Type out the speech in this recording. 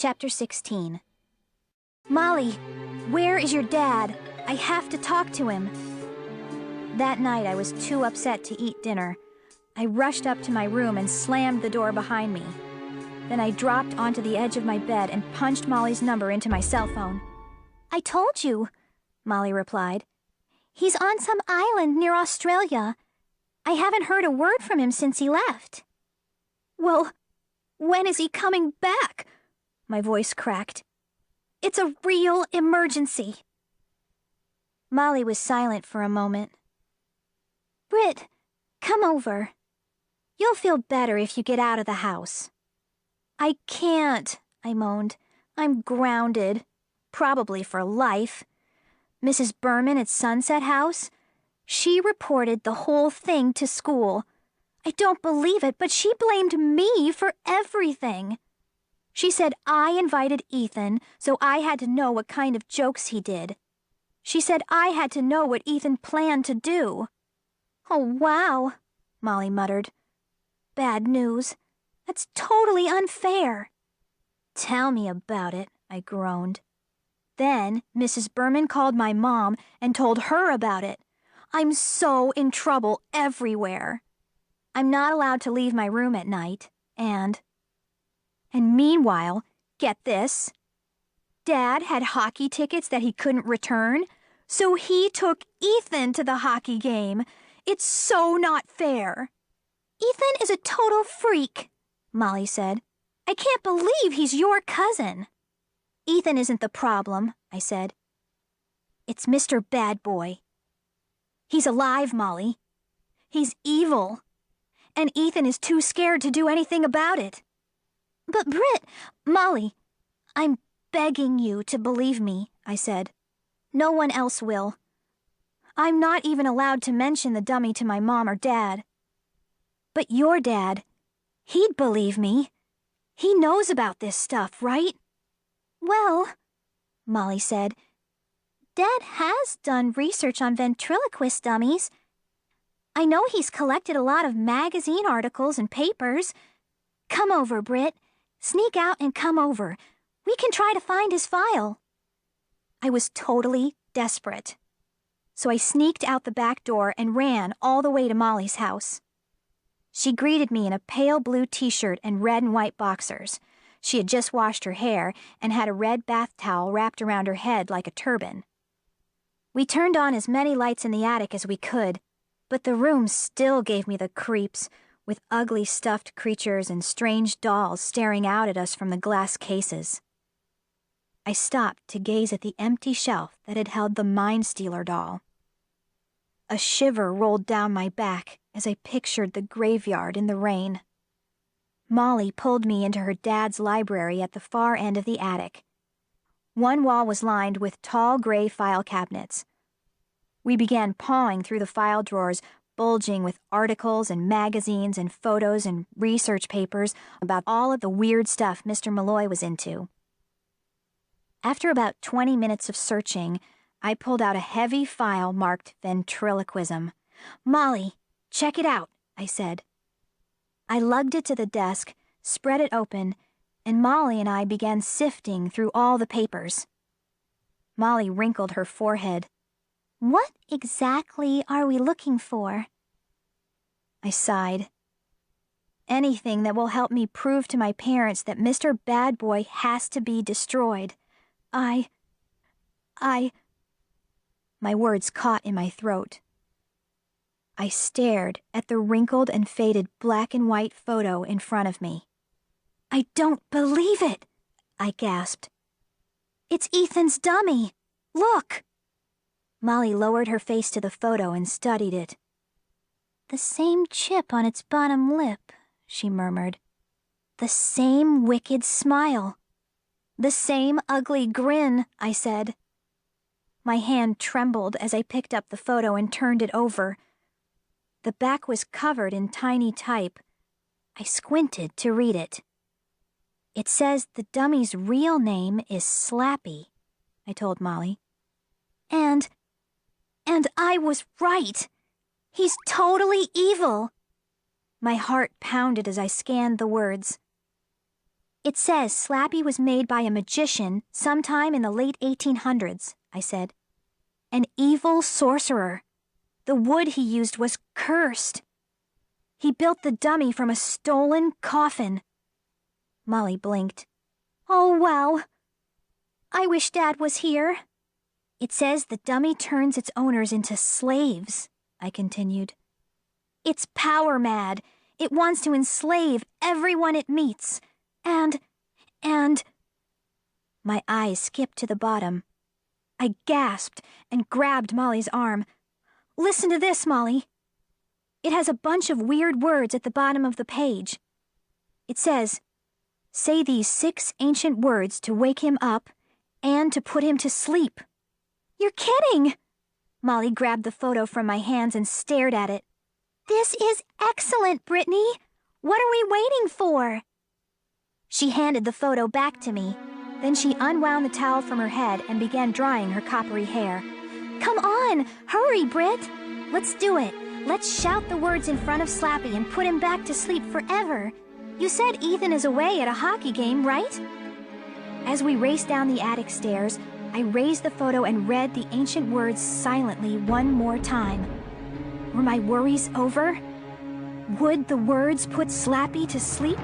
Chapter 16. Molly, where is your dad? I have to talk to him. That night I was too upset to eat dinner. I rushed up to my room and slammed the door behind me. Then I dropped onto the edge of my bed and punched Molly's number into my cell phone. I told you, Molly replied. He's on some island near Australia. I haven't heard a word from him since he left. Well, when is he coming back? My voice cracked. It's a real emergency. Molly was silent for a moment. Britt, come over. You'll feel better if you get out of the house. I can't, I moaned. I'm grounded. Probably for life. Mrs. Berman at Sunset House? She reported the whole thing to school. I don't believe it, but she blamed me for everything. She said I invited Ethan, so I had to know what kind of jokes he did. She said I had to know what Ethan planned to do. Oh, wow, Molly muttered. Bad news. That's totally unfair. Tell me about it, I groaned. Then Mrs. Berman called my mom and told her about it. I'm so in trouble everywhere. I'm not allowed to leave my room at night, and meanwhile, get this, Dad had hockey tickets that he couldn't return, so he took Ethan to the hockey game. It's so not fair. Ethan is a total freak, Molly said. I can't believe he's your cousin. Ethan isn't the problem, I said. It's Mr. Bad Boy. He's alive, Molly. He's evil. And Ethan is too scared to do anything about it. But Britt, Molly, I'm begging you to believe me, I said. No one else will. I'm not even allowed to mention the dummy to my mom or dad. But your dad, he'd believe me. He knows about this stuff, right? Well, Molly said, Dad has done research on ventriloquist dummies. I know he's collected a lot of magazine articles and papers. Come over, Britt. Sneak out and come over. We can try to find his file. I was totally desperate. So I sneaked out the back door and ran all the way to Molly's house. She greeted me in a pale blue t-shirt and red and white boxers. She had just washed her hair and had a red bath towel wrapped around her head like a turban. We turned on as many lights in the attic as we could, but the room still gave me the creeps, with ugly stuffed creatures and strange dolls staring out at us from the glass cases. I stopped to gaze at the empty shelf that had held the Mind Stealer doll. A shiver rolled down my back as I pictured the graveyard in the rain. Molly pulled me into her dad's library at the far end of the attic. One wall was lined with tall gray file cabinets. We began pawing through the file drawers, bulging with articles and magazines and photos and research papers about all of the weird stuff Mr. Malloy was into. After about 20 minutes of searching, I pulled out a heavy file marked ventriloquism. Molly, check it out, I said. I lugged it to the desk, spread it open, and Molly and I began sifting through all the papers. Molly wrinkled her forehead. What exactly are we looking for? I sighed. Anything that will help me prove to my parents that Mr. Bad Boy has to be destroyed. My words caught in my throat. I stared at the wrinkled and faded black and white photo in front of me. I don't believe it, I gasped. It's Ethan's dummy. Look! Molly lowered her face to the photo and studied it. The same chip on its bottom lip, she murmured. The same wicked smile. The same ugly grin, I said. My hand trembled as I picked up the photo and turned it over. The back was covered in tiny type. I squinted to read it. It says the dummy's real name is Slappy, I told Molly. And I was right. He's totally evil. My heart pounded as I scanned the words. It says Slappy was made by a magician sometime in the late 1800s, I said. An evil sorcerer. The wood he used was cursed. He built the dummy from a stolen coffin. Molly blinked. Oh, well. I wish Dad was here. It says the dummy turns its owners into slaves, I continued. It's power mad. It wants to enslave everyone it meets. And... My eyes skipped to the bottom. I gasped and grabbed Molly's arm. Listen to this, Molly. It has a bunch of weird words at the bottom of the page. It says, say these 6 ancient words to wake him up and to put him to sleep. You're kidding! Molly grabbed the photo from my hands and stared at it. This is excellent, Brittney. What are we waiting for? She handed the photo back to me. Then she unwound the towel from her head and began drying her coppery hair. Come on! Hurry, Britt! Let's do it. Let's shout the words in front of Slappy and put him back to sleep forever. You said Ethan is away at a hockey game, right? As we raced down the attic stairs, I raised the photo and read the ancient words silently one more time. Were my worries over? Would the words put Slappy to sleep?